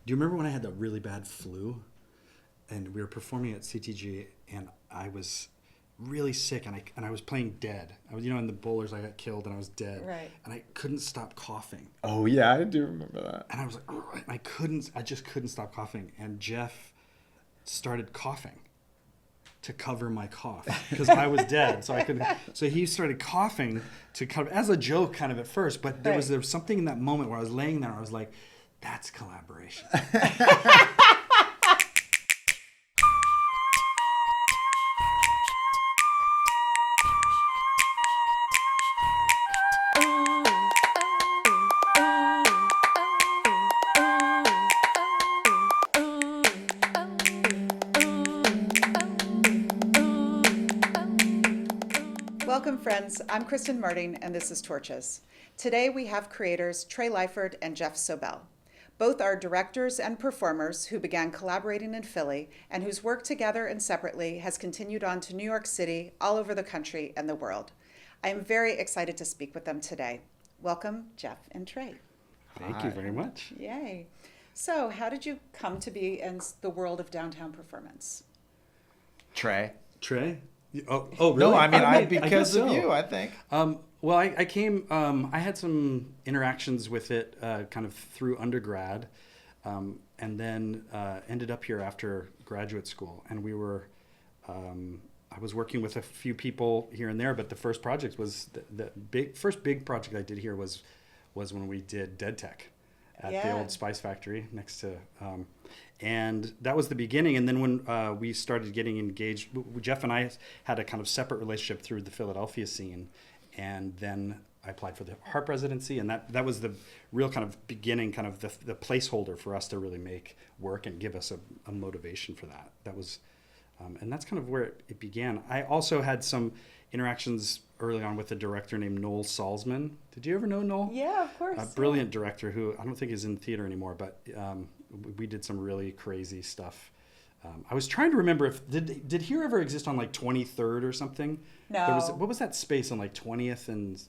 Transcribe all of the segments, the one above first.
Do you remember when I had the really bad flu and we were performing at CTG and I was really sick and I was playing dead. I was, in the bowlers I got killed and I was dead. Right. And I couldn't stop coughing. Oh yeah, I do remember that. And I was like, oh, I just couldn't stop coughing. And Geoff started coughing to cover my cough because I was dead. So I couldn't. So he started coughing to cover, as a joke kind of at first, but there was something in that moment where I was laying there. I was like, that's collaboration. Welcome, friends. I'm Kristen Marting, and this is Torches. Today we have creators Trey Lyford and Geoff Sobelle. Both are directors and performers who began collaborating in Philly and whose work together and separately has continued on to New York City, all over the country and the world. I am very excited to speak with them today. Welcome, Geoff and Trey. Thank you very much. Yay. So, how did you come to be in the world of downtown performance? Trey? Oh, really? No, I mean, I because guess of so. you, I think. Well, I came, I had some interactions with it kind of through undergrad, and then ended up here after graduate school. And we were, I was working with a few people here and there, but the first project was, first big project I did here was when we did Dead Tech at the old Spice Factory next to, and that was the beginning. And then when we started getting engaged, Geoff and I had a kind of separate relationship through the Philadelphia scene. And then I applied for the Harp residency. And that was the real kind of beginning, kind of the placeholder for us to really make work and give us a motivation for that. That was, and that's kind of where it began. I also had some interactions early on with a director named Noel Salzman. Did you ever know Noel? Yeah, of course. A brilliant director who I don't think is in theater anymore, but we did some really crazy stuff. I was trying to remember if did Here ever exist on like 23rd or something? No. What was that space on like 20th and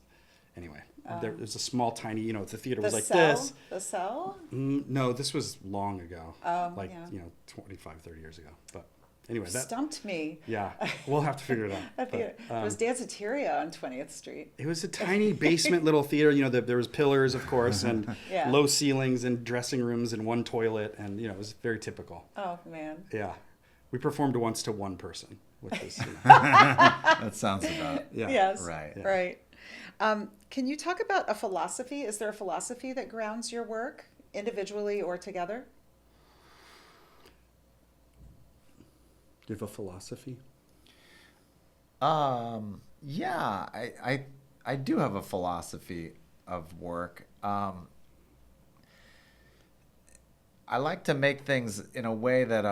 anyway? There's a small tiny, the theater was like Cell? this. The Cell? No, this was long ago. 25, 30 years ago. But anyway, that stumped me. Yeah, we'll have to figure it out. It was Danceteria on 20th Street. It was a tiny basement little theater. There was pillars, of course, and low ceilings and dressing rooms and one toilet, and it was very typical. Oh man. Yeah, we performed once to one person, which was. That sounds about Yes. right. Yeah. Right. Can you talk about a philosophy? Is there a philosophy that grounds your work, individually or together? Do you have a philosophy? Yeah, I do have a philosophy of work. I like to make things in a way that,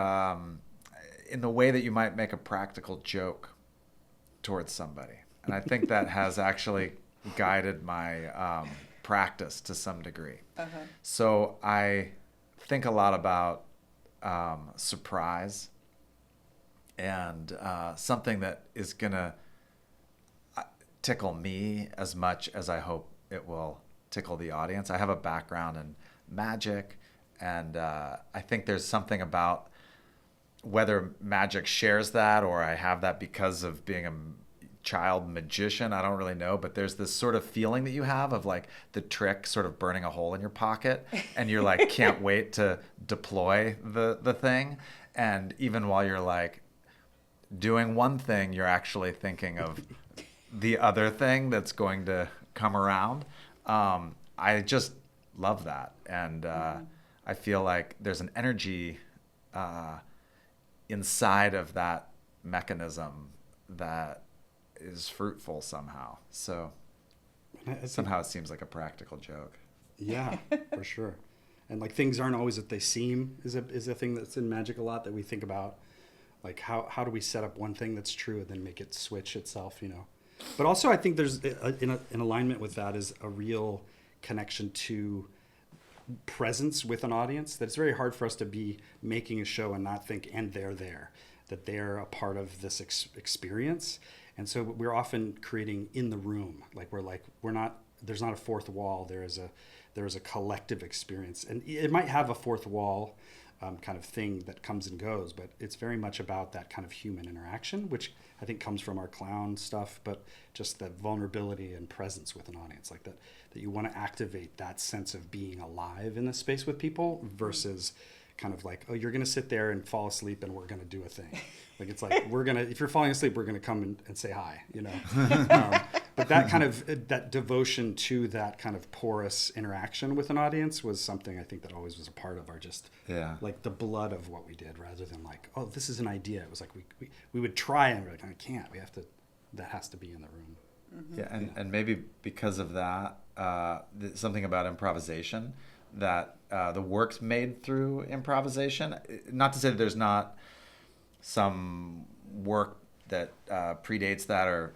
in the way that you might make a practical joke towards somebody. And I think that has actually guided my practice to some degree. Uh-huh. So I think a lot about surprise and something that is going to tickle me as much as I hope it will tickle the audience. I have a background in magic, and I think there's something about whether magic shares that or I have that because of being a child magician. I don't really know, but there's this sort of feeling that you have of like the trick sort of burning a hole in your pocket, and you're like, can't wait to deploy the thing. And even while you're like doing one thing, you're actually thinking of the other thing that's going to come around. I just love that. And I feel like there's an energy inside of that mechanism that is fruitful somehow. So somehow it seems like a practical joke. Yeah, for sure. And like things aren't always what they seem is a thing that's in magic a lot that we think about. Like how do we set up one thing that's true and then make it switch itself, But also I think there's in alignment with that is a real connection to presence with an audience. That it's very hard for us to be making a show and not think, and they're there, that they're a part of this experience. And so we're often creating in the room. There's not a fourth wall. there's a collective experience, and it might have a fourth wall kind of thing that comes and goes, but it's very much about that kind of human interaction, which I think comes from our clown stuff, but just the vulnerability and presence with an audience, like that you want to activate that sense of being alive in the space with people versus kind of like, oh, you're going to sit there and fall asleep and we're going to do a thing. Like, it's like, if you're falling asleep, we're going to come and say hi, you know? But that kind of, that devotion to that kind of porous interaction with an audience was something I think that always was a part of our like the blood of what we did, rather than like, oh, this is an idea. It was like, we would try and we're like, I can't, that has to be in the room. Mm-hmm. Yeah. And maybe because of that, something about improvisation, that the work's made through improvisation. Not to say that there's not some work that predates that or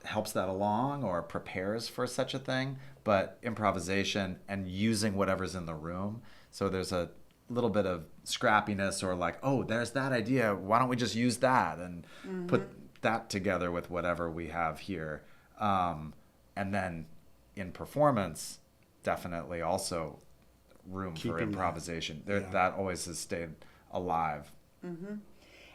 helps that along or prepares for such a thing, but improvisation and using whatever's in the room. So there's a little bit of scrappiness, or like, oh, there's that idea, why don't we just use that and put that together with whatever we have here. And then in performance, definitely also room for improvisation. That always has stayed alive. Mm-hmm.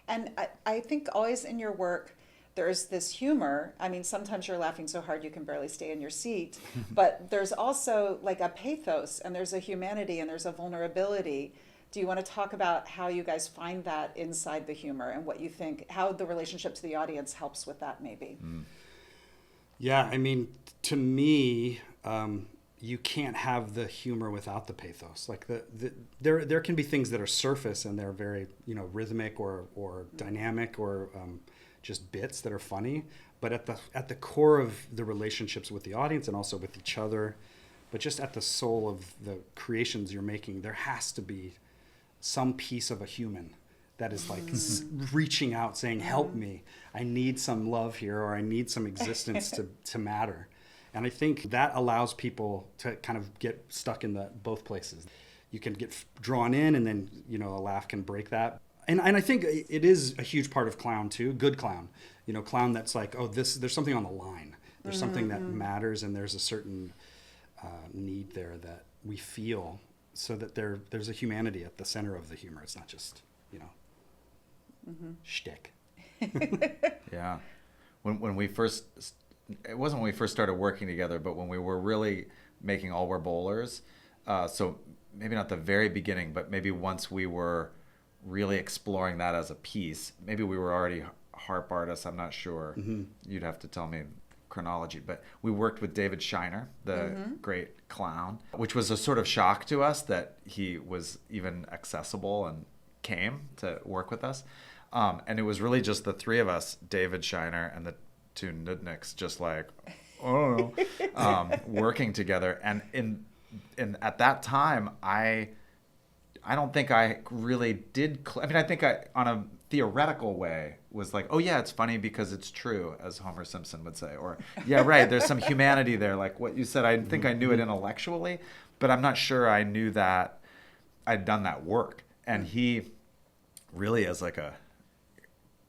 And I think always in your work, there's this humor. I mean, sometimes you're laughing so hard you can barely stay in your seat, but there's also like a pathos, and there's a humanity, and there's a vulnerability. Do you want to talk about how you guys find that inside the humor, and what you think, how the relationship to the audience helps with that maybe? Yeah, I mean, to me, you can't have the humor without the pathos. Like there can be things that are surface and they're very, rhythmic or dynamic or just bits that are funny, but at the core of the relationships with the audience and also with each other, but just at the soul of the creations you're making, there has to be some piece of a human that is like reaching out, saying, help me, I need some love here, or I need some existence to matter. And I think that allows people to kind of get stuck in both places. You can get drawn in, and then, a laugh can break that. And I think it is a huge part of clown too, good clown. Clown that's like, oh, there's something on the line. There's something that matters, and there's a certain need there that we feel, so that there's a humanity at the center of the humor. It's not just, shtick. Yeah. When we first, it wasn't when we first started working together, but when we were really making All We're Bowlers, so maybe not the very beginning, but maybe once we were really exploring that as a piece, maybe we were already harp artists, I'm not sure. You'd have to tell me chronology, but we worked with David Shiner, the great clown, which was a sort of shock to us that he was even accessible and came to work with us. And it was really just the three of us, David Shiner and the two Nudniks, just like, working together. And at that time, I don't think I really did. I think I, on a theoretical way, was like, oh yeah, it's funny because it's true, as Homer Simpson would say, or yeah, right, there's some humanity there, like what you said. I think I knew it intellectually, but I'm not sure I knew that I'd done that work. And he really, as like a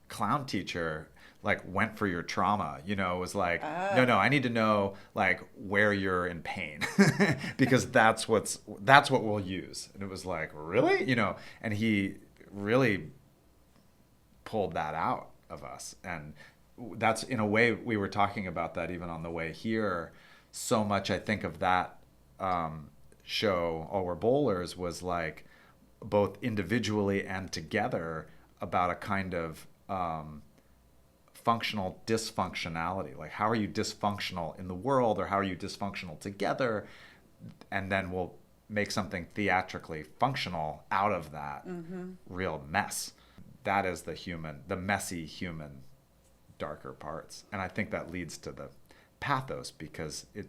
clown teacher, like went for your trauma, was like, no, I need to know like where you're in pain because that's what we'll use. And it was like, really? And he really pulled that out of us. And that's, in a way, we were talking about that even on the way here. So much, I think, of that show, All We're Bowlers, was like both individually and together about a kind of functional dysfunctionality. Like, how are you dysfunctional in the world, or how are you dysfunctional together? And then we'll make something theatrically functional out of that real mess. That is the messy human, darker parts. And I think that leads to the pathos, because it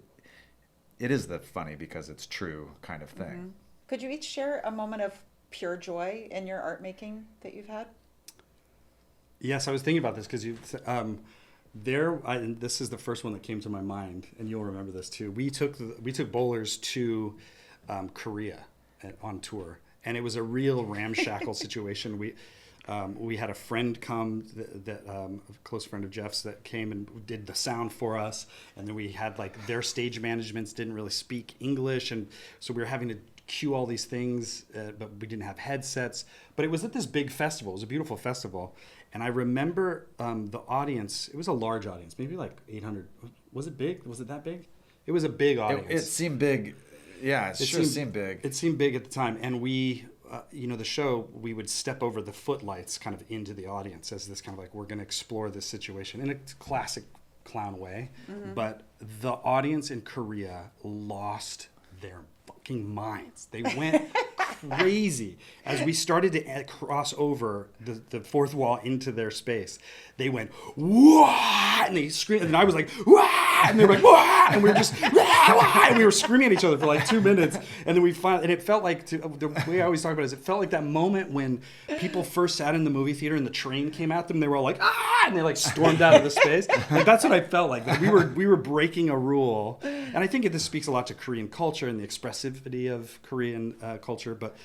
is the funny because it's true kind of thing. Could you each share a moment of pure joy in your art making that you've had? Yes, I was thinking about this because this is the first one that came to my mind, and you'll remember this too. We took bowlers to Korea on tour, and it was a real ramshackle situation. We had a friend come, a close friend of Geoff's that came and did the sound for us. And then we had like their stage managements didn't really speak English. And so we were having to cue all these things, but we didn't have headsets. But it was at this big festival. It was a beautiful festival. And I remember the audience, it was a large audience, maybe like 800. Was it big? Was it that big? It was a big audience. It seemed big. Yeah, it sure seemed big. It seemed big at the time. And we, the show, we would step over the footlights kind of into the audience as this kind of like, we're going to explore this situation in a classic clown way. Mm-hmm. But the audience in Korea lost their fucking minds. They went crazy as we started to cross over the fourth wall into their space. They went wah, and they screamed, and I was like wah, and they were like wah, and we were just wah, and we were screaming at each other for like 2 minutes, and then we finally, and it felt like, the way I always talk about it is, it felt like that moment when people first sat in the movie theater and the train came at them. They were all like and they like stormed out of the space. Like that's what I felt like. That we were breaking a rule, and I think this speaks a lot to Korean culture and the expressivity of Korean culture, but.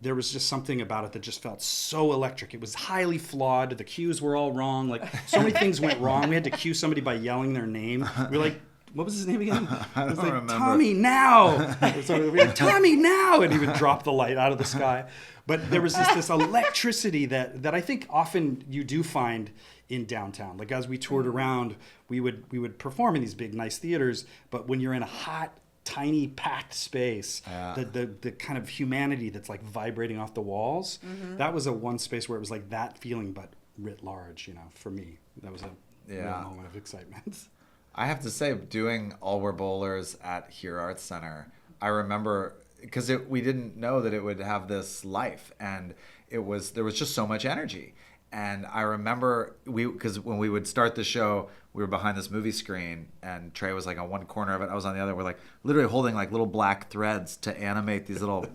There was just something about it that just felt so electric. It was highly flawed. The cues were all wrong. Like so many things went wrong. We had to cue somebody by yelling their name. We were like, what was his name again? I don't like, remember. Tommy now. So we were like, Tommy now, and he would drop the light out of the sky. But there was this electricity that I think often you do find in downtown. Like as we toured around, we would perform in these big, nice theaters. But when you're in a hot, tiny packed space, the kind of humanity that's like vibrating off the walls, that was one space where it was like that feeling, but writ large, for me. That was a real moment of excitement. I have to say, doing All We're Bowlers at UArts Center, I remember, because we didn't know that it would have this life, and there was just so much energy. And I remember because when we would start the show, we were behind this movie screen, and Trey was like on one corner of it, I was on the other. We're like literally holding like little black threads to animate these little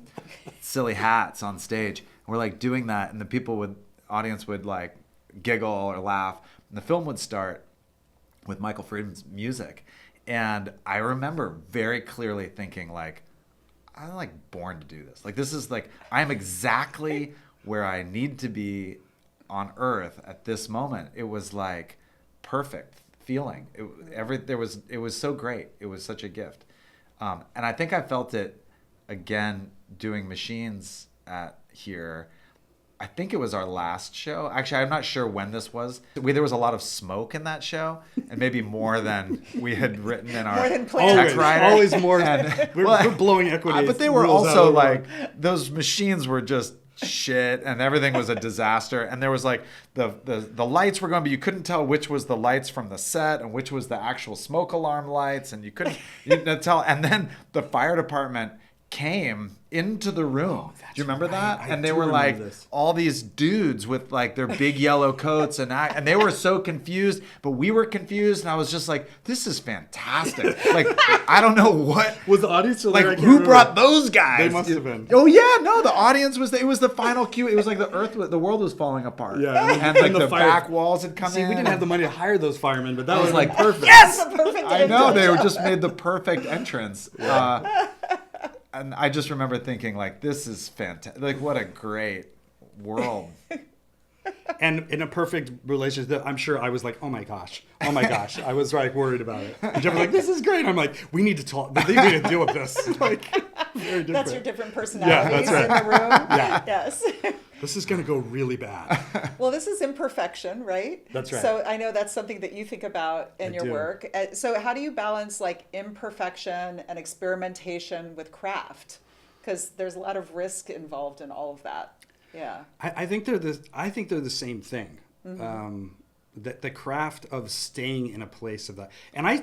silly hats on stage. And we're like doing that, and the audience would like giggle or laugh, and the film would start with Michael Friedman's music. And I remember very clearly thinking like, I'm like born to do this. Like this is like, I'm exactly where I need to be on Earth at this moment. It was like perfect feeling. It was so great. It was such a gift. And I think I felt it again doing machines at here. I think it was our last show. Actually, I'm not sure when this was. There was a lot of smoke in that show, and maybe more than we had written in our tech writer. Always more. We're blowing equity. But they were also like, those machines were just shit, and everything was a disaster. And there was like the lights were going, but you couldn't tell which was the lights from the set and which was the actual smoke alarm lights, and you didn't tell. And then the fire department came into the room. Do you remember that? And they were like all these dudes with like their big yellow coats, and they were so confused, but we were confused, and I was just like, this is fantastic. Like I don't know what was the audience like who brought those guys. They must have been. Oh yeah, no, the audience was. It was the final cue. It was like the world was falling apart. Yeah, and like the back walls had come in. We didn't have the money to hire those firemen, but that was like perfect. Yes, perfect. I know they just made the perfect entrance. And I just remember thinking, like, this is fantastic. Like, what a great world. And in a perfect relationship, I'm sure I was like, oh my gosh. I was like worried about it. And Geoff was like, this is great. I'm like, we need to talk. They need to deal with this. Like, very different. That's your different personalities that's right. in the room. Yeah. Yes. This is going to go really bad. Well, this is imperfection, right? That's right. So I know that's something that you think about in your work. So how do you balance like imperfection and experimentation with craft? Because there's a lot of risk involved in all of that. Yeah. I think they're the same thing. Mm-hmm. The craft of staying in a place of that. And I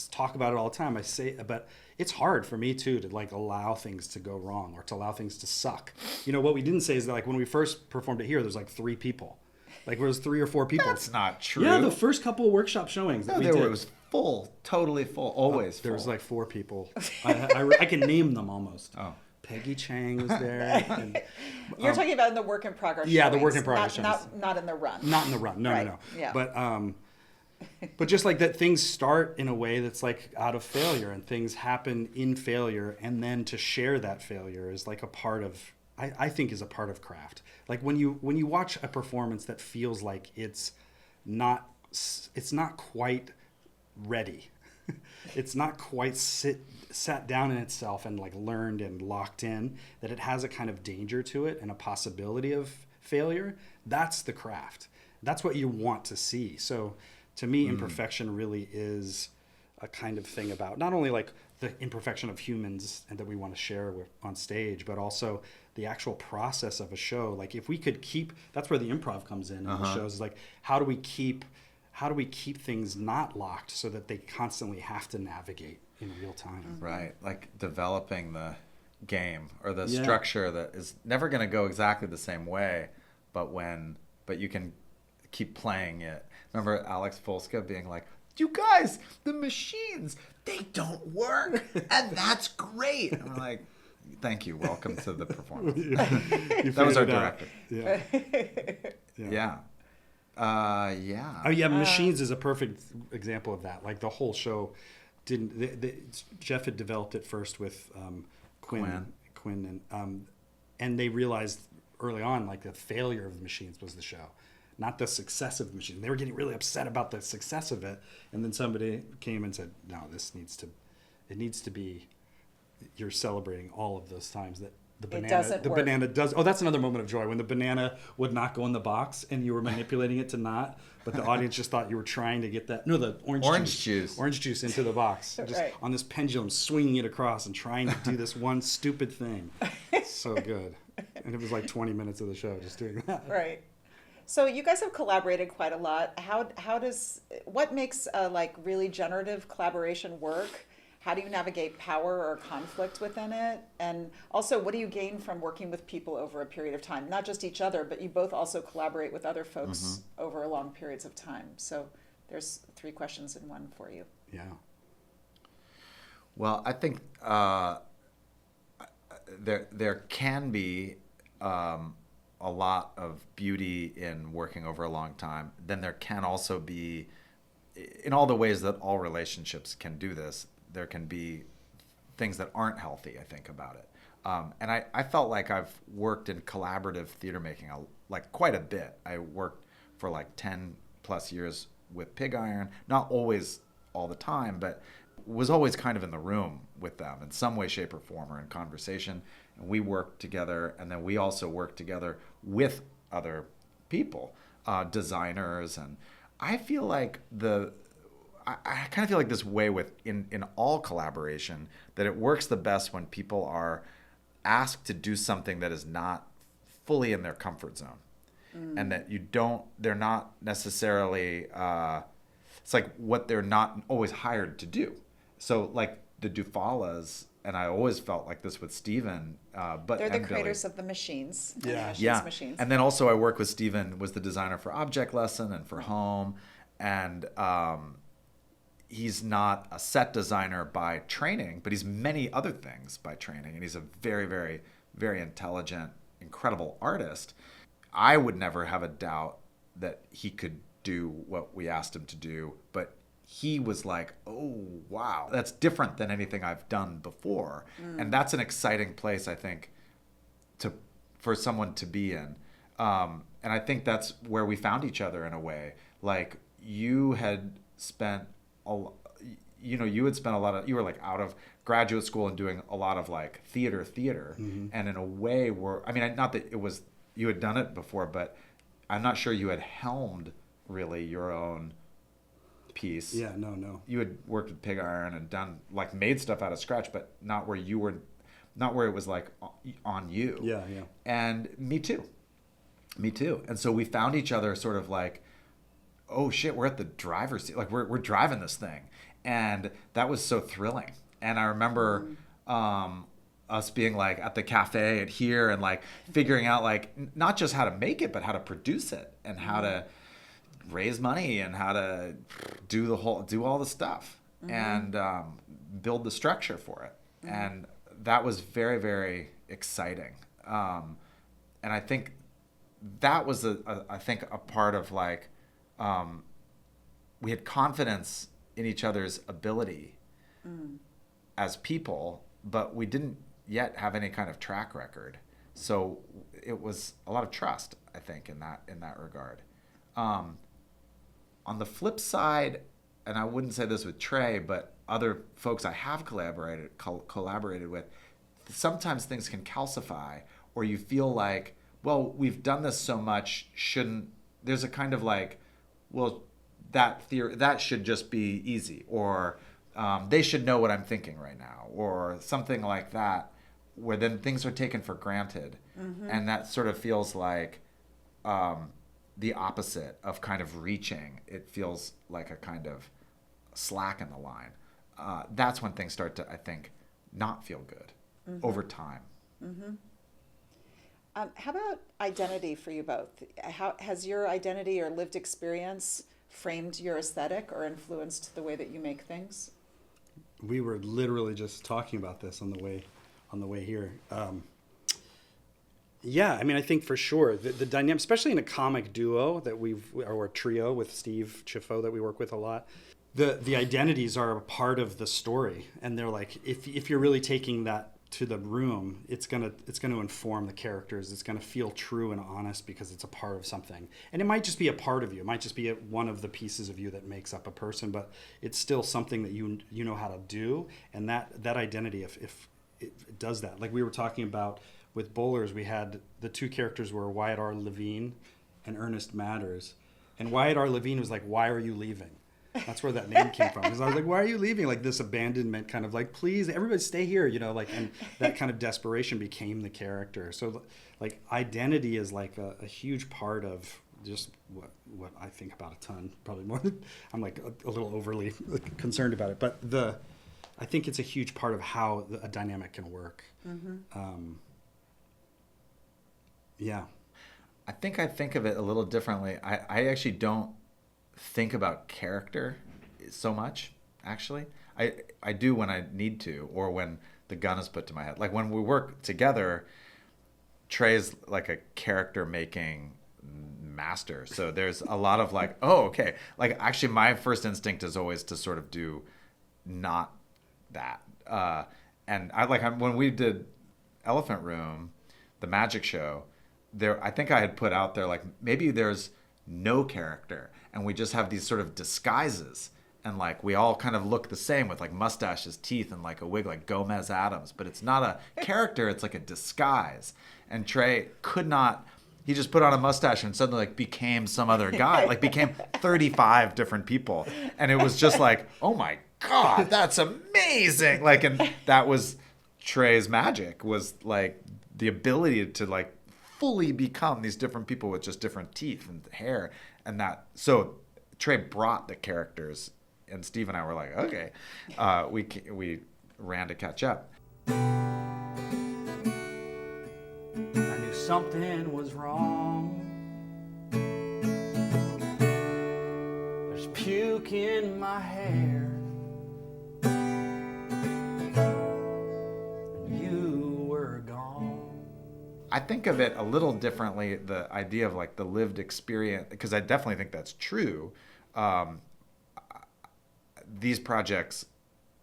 talk about it all the time. I say, but it's hard for me too to like allow things to go wrong or to allow things to suck. What we didn't say is that like when we first performed it here, there's like 3 people. Like there was 3 or 4 people. That's not true. Yeah, the first couple of workshop showings that we did. It was full, totally full, always full. There was like 4 people. I can name them almost. Oh. Peggy Chang was there. And, You're talking about in the work in progress. Yeah, showings, the work in progress. Not in the run. Not in the run. No, right. no. Yeah. But just like that, things start in a way that's like out of failure, and things happen in failure, and then to share that failure is like a part of I think is a part of craft. Like when you watch a performance that feels like it's not quite ready. It's not quite sat down in itself and like learned and locked in, that it has a kind of danger to it and a possibility of failure. That's the craft. That's what you want to see. So to me, imperfection really is a kind of thing about not only like the imperfection of humans and that we want to share on stage, but also the actual process of a show. Like if we could keep, that's where the improv comes in the shows, is like, how do we keep things not locked so that they constantly have to navigate in real time? Right. Like developing the game or the structure that is never going to go exactly the same way, but you can keep playing it. Remember Alex Folska being like, you guys, the machines, they don't work. And that's great. And I'm like, thank you. Welcome to the performance. That was our director. Yeah. Yeah. Oh yeah, Machines is a perfect example of that. Like the whole show Geoff had developed it first with Quinn and they realized early on like the failure of the Machines was the show, not the success of the Machines. They were getting really upset about the success of it, and then somebody came and said, no, it needs to be, you're celebrating all of those times that the banana does. Oh, that's another moment of joy when the banana would not go in the box and you were manipulating it to not, but the audience just thought you were trying to get the orange juice into the box, just on this pendulum, swinging it across and trying to do this one stupid thing. So good. And it was like 20 minutes of the show just doing that. Right. So you guys have collaborated quite a lot. What makes like really generative collaboration work? How do you navigate power or conflict within it? And also, what do you gain from working with people over a period of time? Not just each other, but you both also collaborate with other folks over long periods of time. So there's 3 questions in one for you. Yeah. Well, I think there can be a lot of beauty in working over a long time. Then there can also be, in all the ways that all relationships can do this, there can be things that aren't healthy, I think, about it. And I felt like I've worked in collaborative theater making like quite a bit. I worked for like 10 plus years with Pig Iron, not always all the time, but was always kind of in the room with them in some way, shape, or form, or in conversation. And we worked together, and then we also worked together with other people, designers. And I feel like I kind of feel like this way with in all collaboration, that it works the best when people are asked to do something that is not fully in their comfort zone, and that they're not necessarily, it's like what they're not always hired to do. So like the Dufalas, and I always felt like this with Steven, but they're the creators of the Machines. Machines. And then also I worked with Steven, was the designer for Object Lesson and for Home, and he's not a set designer by training, but he's many other things by training. And he's a very, very, very intelligent, incredible artist. I would never have a doubt that he could do what we asked him to do, but he was like, oh, wow, that's different than anything I've done before. And that's an exciting place, I think, for someone to be in. And I think that's where we found each other in a way. Like you had spent you you were like out of graduate school and doing a lot of like theater, and in a way not that it was you had done it before, but I'm not sure you had helmed really your own piece. Yeah, no. You had worked with Pig Iron and done like made stuff out of scratch, but not where it was like on you. Yeah. And me too. And so we found each other sort of like, oh shit, we're at the driver's seat. Like we're driving this thing. And that was so thrilling. And I remember us being like at the cafe and here and like figuring out like not just how to make it, but how to produce it and how to raise money and how to do all the stuff and build the structure for it. And that was very, very exciting. And I think that was a part of like, we had confidence in each other's ability as people, but we didn't yet have any kind of track record. So it was a lot of trust, I think, in that regard. On the flip side, and I wouldn't say this with Trey, but other folks I have collaborated with, sometimes things can calcify, or you feel like, well, we've done this so much, there's a kind of like, well, that should just be easy, or they should know what I'm thinking right now, or something like that, where then things are taken for granted. And that sort of feels like the opposite of kind of reaching. It feels like a kind of slack in the line. That's when things start to, I think, not feel good over time. How about identity for you both? How has your identity or lived experience framed your aesthetic or influenced the way that you make things? We were literally just talking about this on the way here. Yeah, I mean, I think for sure the dynamic, especially in a comic duo or a trio with Steve Chiffo that we work with a lot, the identities are a part of the story, and they're like, if you're really taking that to the room, it's gonna inform the characters. It's gonna feel true and honest because it's a part of something, and it might just be a part of you. It might just be one of the pieces of you that makes up a person, but it's still something that you know how to do, and that identity, if it does that. Like we were talking about with Bowlers, we had the two characters were Wyatt R. Levine and Ernest Matters, and Wyatt R. Levine was like, "Why are you leaving?" That's where that name came from. Because I was like, why are you leaving? Like this abandonment kind of like, please, everybody stay here, like, and that kind of desperation became the character. So like identity is like a huge part of just what I think about a ton, probably more than, I'm like a little overly concerned about it. But I think it's a huge part of how a dynamic can work. Yeah. I think of it a little differently. I actually don't think about character so much, actually. I do when I need to, or when the gun is put to my head. Like when we work together, Trey's like a character making master. So there's a lot of like, oh, okay. Like actually my first instinct is always to sort of do not that. And when we did Elephant Room, the magic show, I think I had put out there like maybe there's no character and we just have these sort of disguises, and like we all kind of look the same with like mustaches, teeth, and like a wig like Gomez Adams, but it's not a character, it's like a disguise. And Trey he just put on a mustache and suddenly like became some other guy, like became 35 different people. And it was just like, oh my God, that's amazing. Like, and that was Trey's magic, was like the ability to like fully become these different people with just different teeth and hair. And so Trey brought the characters, and Steve and I were like, okay, we ran to catch up. I knew something was wrong. There's puke in my hair. And you were gone. I think of it a little differently, the idea of like the lived experience, because I definitely think that's true. These projects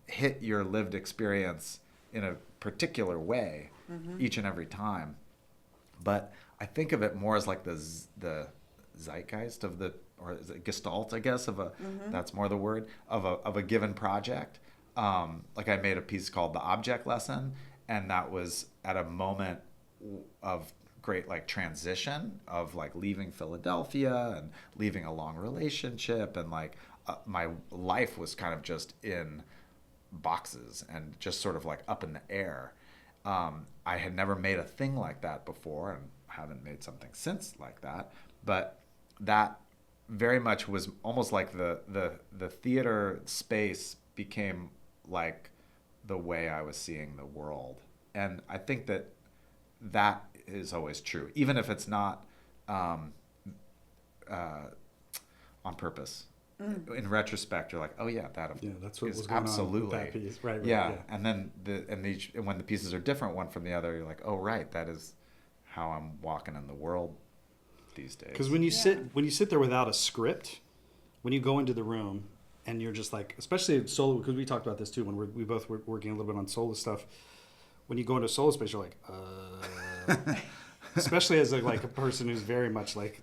hit your lived experience in a particular way each and every time. But I think of it more as like the zeitgeist of or is it gestalt, I guess, that's more the word, of a given project. Like I made a piece called The Object Lesson, and that was at a moment of great like transition of like leaving Philadelphia and leaving a long relationship, and like my life was kind of just in boxes and just sort of like up in the air. I had never made a thing like that before, and haven't made something since like that, but that very much was almost like the theater space became like the way I was seeing the world. And I think that is always true, even if it's not on purpose. In retrospect, you're like, oh yeah, that's what is was going absolutely on with that piece. Right, yeah. And then when the pieces are different one from the other, you're like, oh right, that is how I'm walking in the world these days. Because when you sit there without a script, when you go into the room and you're just like, especially solo, because we talked about this too when we both were working a little bit on solo stuff. When you go into a solo space, you're like, Especially as a person who's very much like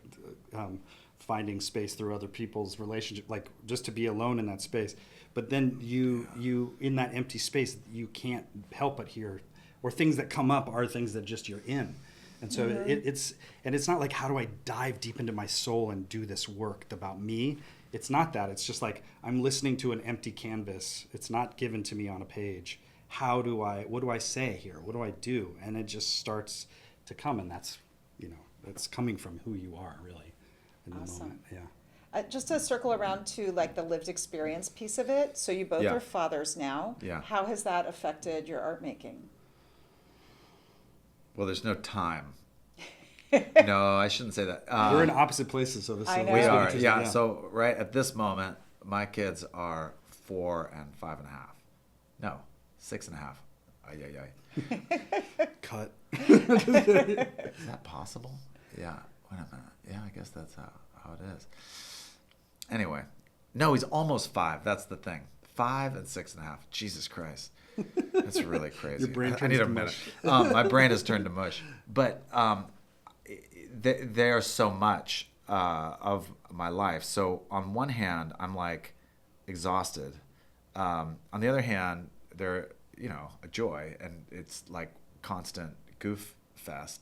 finding space through other people's relationship, like just to be alone in that space. But then you in that empty space, you can't help but hear, or things that come up are things that just you're in. And so it's not like, how do I dive deep into my soul and do this work about me? It's not that. It's just like, I'm listening to an empty canvas. It's not given to me on a page. What do I say here? What do I do? And it just starts to come, and that's coming from who you are, really, in the moment. Yeah. Just to circle around to like the lived experience piece of it. So you both are fathers now. Yeah. How has that affected your art making? Well, there's no time. No, I shouldn't say that. We're in opposite places, so this I is know. We are, yeah. So right at this moment, my kids are 4 and 5.5. No, 6.5. Ay. Cut. Is that possible? Yeah. Wait a minute. Yeah, I guess that's how it is. Anyway, no, he's almost 5. That's the thing. 5 and 6.5. Jesus Christ. That's really crazy. Your brain I need a turns to minute. mush. My brain has turned to mush. But there's so much of my life. So on one hand, I'm like exhausted. On the other hand, they're a joy, and it's like constant goof fest.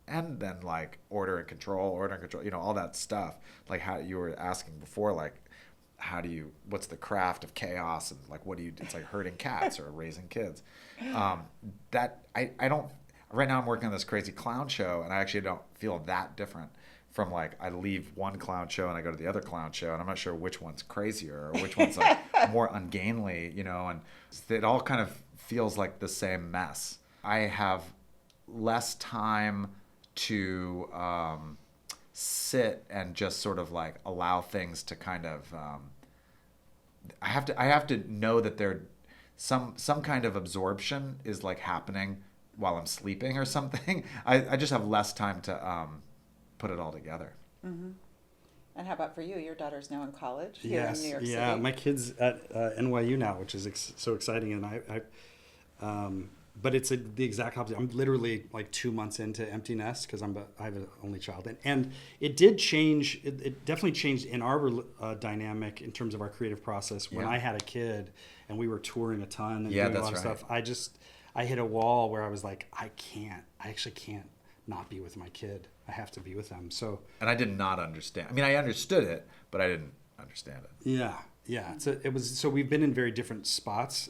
And then like order and control, all that stuff. Like how you were asking before, like what's the craft of chaos, and like it's like herding cats or raising kids. That I don't, right now I'm working on this crazy clown show, and I actually don't feel that different from like, I leave one clown show and I go to the other clown show, and I'm not sure which one's crazier or which one's like more ungainly, and it all kind of feels like the same mess. I have less time to sit and just sort of like allow things to kind of I have to know that there some kind of absorption is like happening while I'm sleeping or something. I just have less time to put it all together. Mm-hmm. And how about for you? Your daughter's now in college here in New York City. Yeah, my kid's at NYU now, which is so exciting, and I but it's the exact opposite. I'm literally like 2 months into empty nest because I have an only child, and it did change. It definitely changed in our dynamic in terms of our creative process when I had a kid and we were touring a ton and doing a lot of stuff. I hit a wall where I was like, I actually can't not be with my kid. I have to be with them. So, and I did not understand. I mean, I understood it, but I didn't understand it. Yeah. So we've been in very different spots.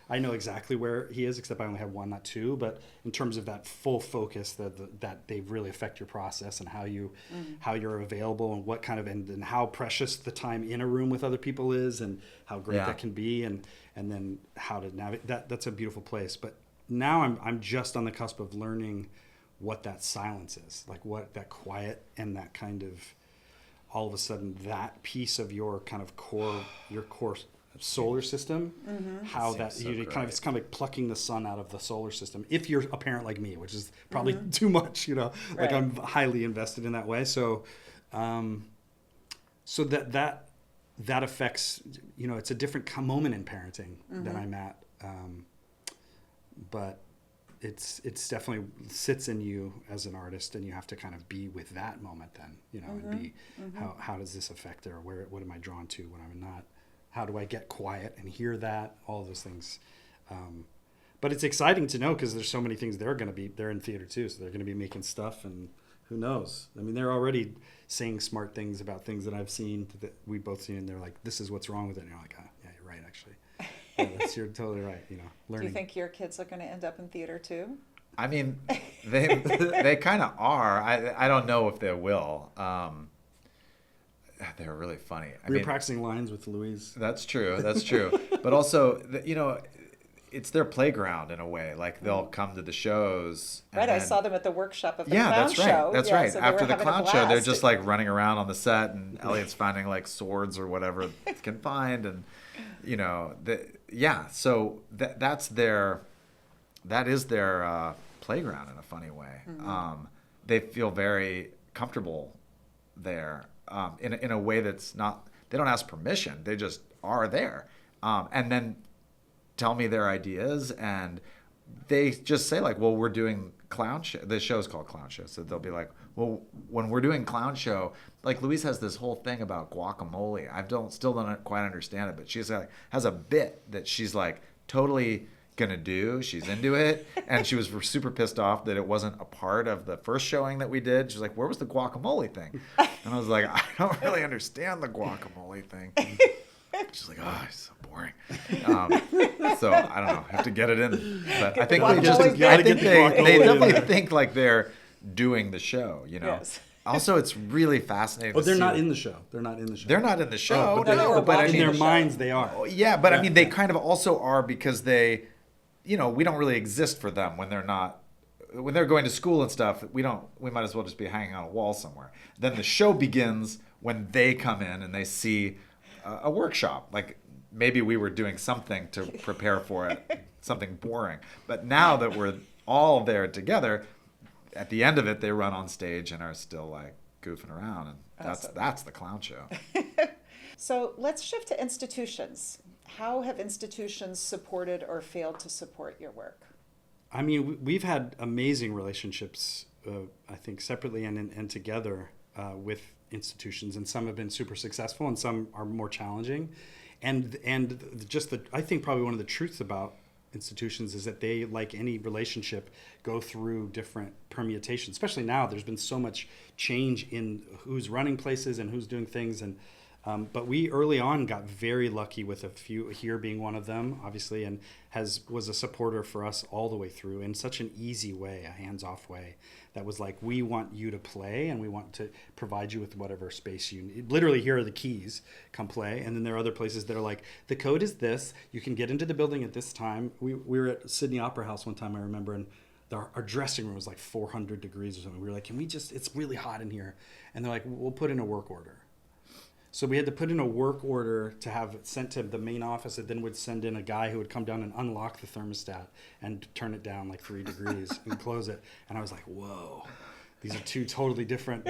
I know exactly where he is, except I only have one, not two. But in terms of that full focus, that they really affect your process and how you're available, and what kind of and how precious the time in a room with other people is, and how great that can be, and then how to navigate that. That's a beautiful place. But now I'm just on the cusp of learning what that silence is, like what that quiet and that kind of, all of a sudden, that piece of your kind of core solar system, how that it's kind of like plucking the sun out of the solar system. If you're a parent like me, which is probably too much, like I'm highly invested in that way. So, so that affects, it's a different moment in parenting that I'm at, but it's definitely sits in you as an artist, and you have to kind of be with that moment then, and be how does this affect it, or what am I drawn to when I'm not? How do I get quiet and hear that? All of those things. But it's exciting to know, because there's so many things they're in theater too, so they're going to be making stuff, and who knows? I mean, they're already saying smart things about things that I've seen, that we've both seen, and they're like, this is what's wrong with it. And you're like, yeah, you're right, actually. You're totally right. Learning. Do you think your kids are going to end up in theater too? I mean, they kind of are. I don't know if they will. They're really funny. We were practicing lines with Louise. That's true. But also, it's their playground in a way. Like, they'll come to the shows. Right. I saw them at the workshop of the clown show. That's right. So after the clown show, they're just like running around on the set, and Elliot's finding like swords or whatever he can find, and so that is their playground in a funny way. They feel very comfortable there, in a way that's not, they don't ask permission, they just are there, and then tell me their ideas, and they just say like, well, we're doing clown show. The show's called Clown Show, so they'll be like, well, when we're doing Clown Show, like Louise has this whole thing about guacamole. Still don't quite understand it, but she's like has a bit that she's like totally gonna do. She's into it, and she was super pissed off that it wasn't a part of the first showing that we did. She's like, where was the guacamole thing? And I was like, I don't really understand the guacamole thing. She's like, oh, it's so boring. So I don't know. Have to get it in. But I think they definitely think like they're doing the show, you know. Yes. Also, it's really fascinating. Oh, they're not in the show. They're not in the show. They're not in the show. Oh, but no, but I in mean, their minds they are. Yeah, but I mean, they kind of also are because they, you know, we don't really exist for them when they're not. When they're going to school and stuff, we might as well just be hanging on a wall somewhere. Then the show begins when they come in and they see a workshop. Like maybe we were doing something to prepare for it, something boring. But now that we're all there together, at the end of it, they run on stage and are still like goofing around, and that's the clown show. So let's shift to institutions. How have institutions supported or failed to support your work? I mean, we've had amazing relationships, I think, separately and together with institutions, and some have been super successful, and some are more challenging. And just I think probably one of the truths about institutions is that they, like any relationship, go through different permutations. Especially now, there's been so much change in who's running places and who's doing things, and but we early on got very lucky with a few, here being one of them, obviously, and was a supporter for us all the way through in such an easy way, a hands-off way. That was like, we want you to play, and we want to provide you with whatever space you need. Literally, here are the keys, come play. And then there are other places that are like, the code is this, you can get into the building at this time. We were at Sydney Opera House one time, I remember, and our dressing room was like 400 degrees or something. We were like, it's really hot in here. And they're like, we'll put in a work order. So we had to put in a work order to have it sent to the main office, that then would send in a guy who would come down and unlock the thermostat and turn it down like 3 degrees and close it. And I was like, whoa, these are two totally different.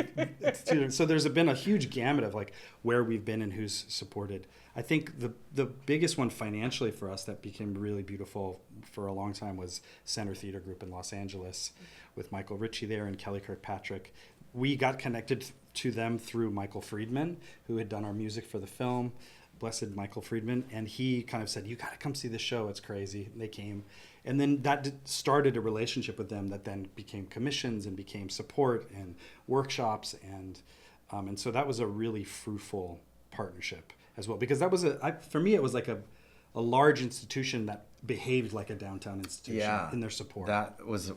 So there's been a huge gamut of like where we've been and who's supported. I think the biggest one financially for us that became really beautiful for a long time was Center Theater Group in Los Angeles with Michael Ritchie there and Kelly Kirkpatrick. We got connected to them through Michael Friedman, who had done our music for the film, blessed Michael Friedman, and he kind of said, you got to come see the show, it's crazy. And they came, and then that started a relationship with them that then became commissions and became support and workshops, and so that was a really fruitful partnership as well, because that was for me it was like a large institution that behaved like a downtown institution in their support. That was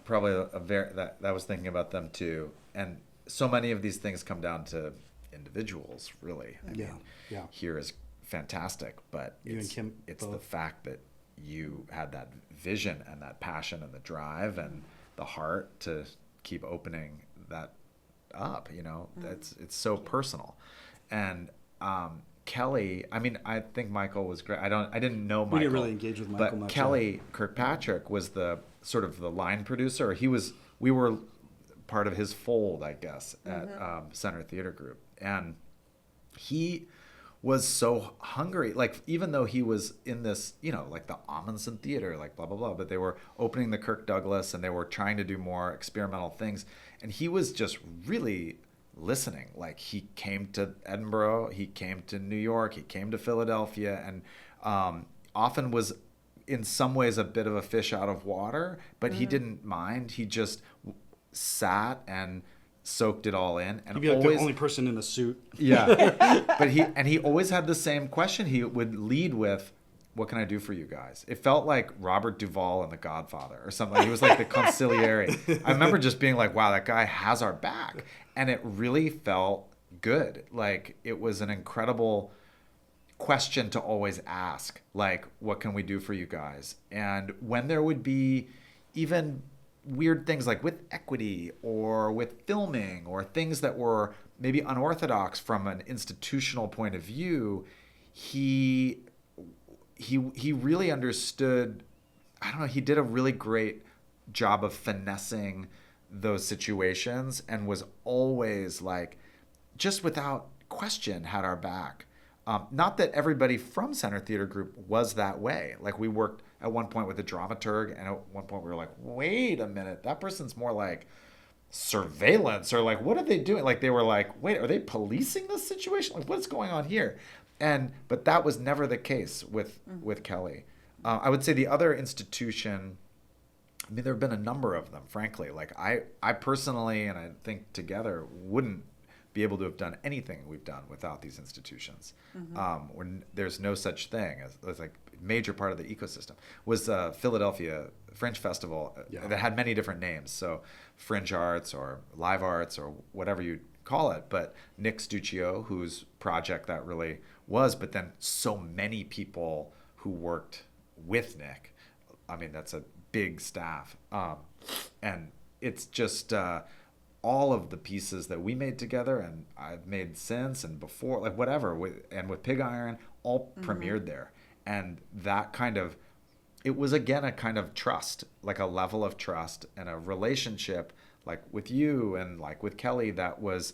probably that I was thinking about them too. And so many of these things come down to individuals, really. I mean, here is fantastic, but it's the fact that you had that vision and that passion and the drive and the heart to keep opening that up, you know. It's so personal. And Kelly, I mean, I think Michael was great. I didn't know Michael. We didn't really engage with Michael much. But Kelly Kirkpatrick was the sort of the line producer. We were part of his fold, I guess, at Center Theater Group. And he was so hungry. Like, even though he was in this, you know, like the Amundsen Theater, like blah, blah, blah, but they were opening the Kirk Douglas and they were trying to do more experimental things. And he was just really listening. Like, he came to Edinburgh, he came to New York, he came to Philadelphia, and often was in some ways a bit of a fish out of water, but he didn't mind. He just sat and soaked it all in, and he'd be like the only person in a suit. Yeah, but he always had the same question. He would lead with, "What can I do for you guys?" It felt like Robert Duvall in The Godfather or something. He was like the consigliere. I remember just being like, "Wow, that guy has our back," and it really felt good. Like, it was an incredible question to always ask, like, "What can we do for you guys?" And when there would be even weird things like with equity or with filming or things that were maybe unorthodox from an institutional point of view, he really understood. I don't know, he did a really great job of finessing those situations and was always like, just without question, had our back. Not that everybody from Center Theater Group was that way. Like, we worked at one point with a dramaturg, and at one point we were like, wait a minute, that person's more like surveillance, or like, what are they doing? Like, they were like, wait, are they policing this situation? Like, what's going on here? But that was never the case with Kelly. I would say the other institution, I mean, there have been a number of them, frankly. Like, I personally, and I think together, wouldn't be able to have done anything we've done without these institutions. When there's no such thing as like a major part of the ecosystem was Philadelphia Fringe Festival that had many different names. So FringeArts or Live Arts or whatever you call it. But Nick Stuccio, whose project that really was, but then so many people who worked with Nick. I mean, that's a big staff. And it's just all of the pieces that we made together and I've made since and before, like whatever, with Pig Iron, all premiered there. And that kind of, it was again a kind of trust, like a level of trust and a relationship like with you and like with Kelly that was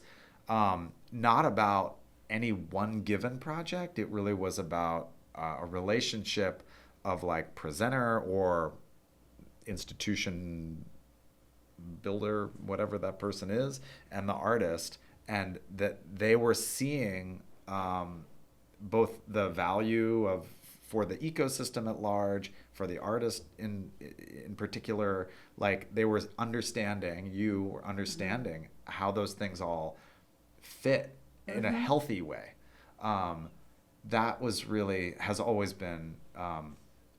not about any one given project. It really was about a relationship of like presenter or institution builder, whatever that person is, and the artist, and that they were seeing both the value of for the ecosystem at large, for the artist in particular, like they were understanding, you were understanding how those things all fit in a healthy way. That was really, has always been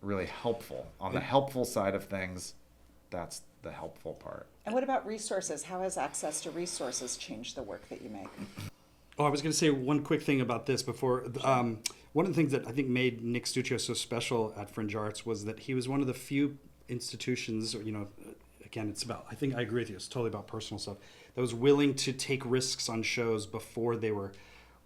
really helpful. On the helpful side of things, that's the helpful part. And what about resources? How has access to resources changed the work that you make? Oh, I was going to say one quick thing about this before. One of the things that I think made Nick Stuccio so special at FringeArts was that he was one of the few institutions, you know, again, it's about, I think I agree with you, it's totally about personal stuff, that was willing to take risks on shows before they were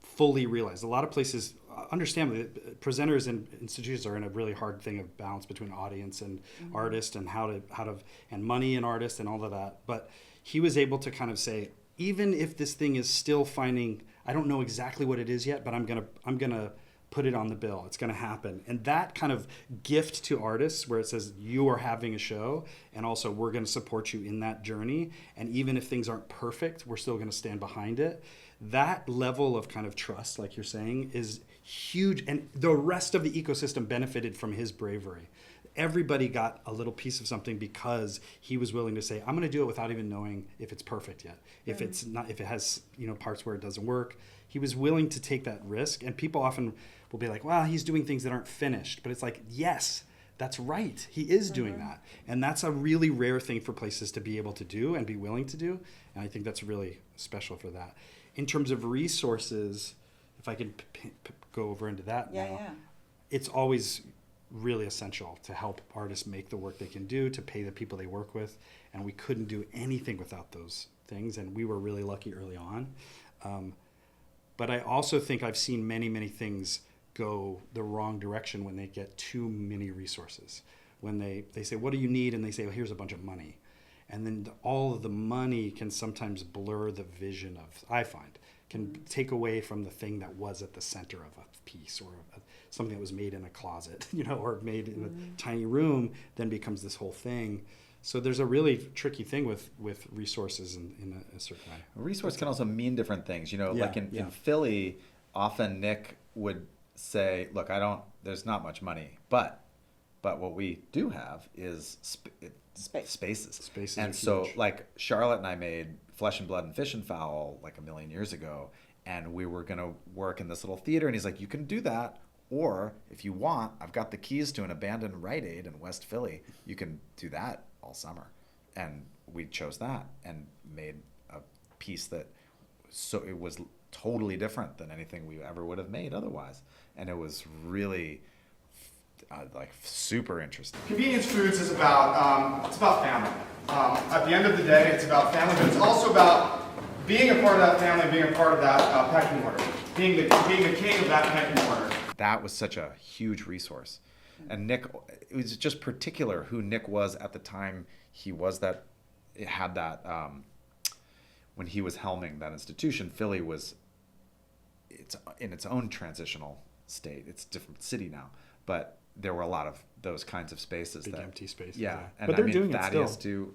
fully realized. A lot of places, understandably, presenters and institutions are in a really hard thing of balance between audience and artist and how to and money and artist and all of that. But he was able to kind of say, even if this thing is still finding, I don't know exactly what it is yet, but I'm gonna put it on the bill. It's gonna happen. And that kind of gift to artists where it says you are having a show and also we're gonna support you in that journey. And even if things aren't perfect, we're still gonna stand behind it. That level of kind of trust, like you're saying, is huge. And the rest of the ecosystem benefited from his bravery. Everybody got a little piece of something because he was willing to say, I'm going to do it without even knowing if it's perfect yet. If it's not, if it has, you know, parts where it doesn't work. He was willing to take that risk. And people often will be like, well, he's doing things that aren't finished. But it's like, yes, that's right. He is doing that. And that's a really rare thing for places to be able to do and be willing to do. And I think that's really special for that. In terms of resources, if I can go over into that now, it's always really essential to help artists make the work they can do, to pay the people they work with. And we couldn't do anything without those things. And we were really lucky early on. But I also think I've seen many, many things go the wrong direction when they get too many resources. When they say, what do you need? And they say, well, here's a bunch of money. And then all of the money can sometimes blur the vision of, I find, can take away from the thing that was at the center of a piece, or something that was made in a closet, you know, or made in a tiny room, then becomes this whole thing. So there's a really tricky thing with resources in a certain way. A resource can also mean different things. You know, like in Philly, often Nick would say, look, there's not much money, but what we do have is spaces. And so like Charlotte and I made Flesh and Blood and Fish and Fowl like a million years ago, and we were going to work in this little theater, and he's like, you can do that, or if you want, I've got the keys to an abandoned Rite Aid in West Philly. You can do that all summer. And we chose that and made a piece that, so it was totally different than anything we ever would have made otherwise. And it was really like super interesting. Convenience foods is about it's about family. At the end of the day, it's about family, but it's also about being a part of that family, being a part of that pecking order, being the king of that pecking order. That was such a huge resource. And Nick, it was just particular who Nick was at the time he was that, it had that, when he was helming that institution. Philly was, it's in its own transitional state. It's a different city now, but there were a lot of those kinds of spaces. Big that empty spaces. Yeah, and but they're I mean, doing it Thaddeus still.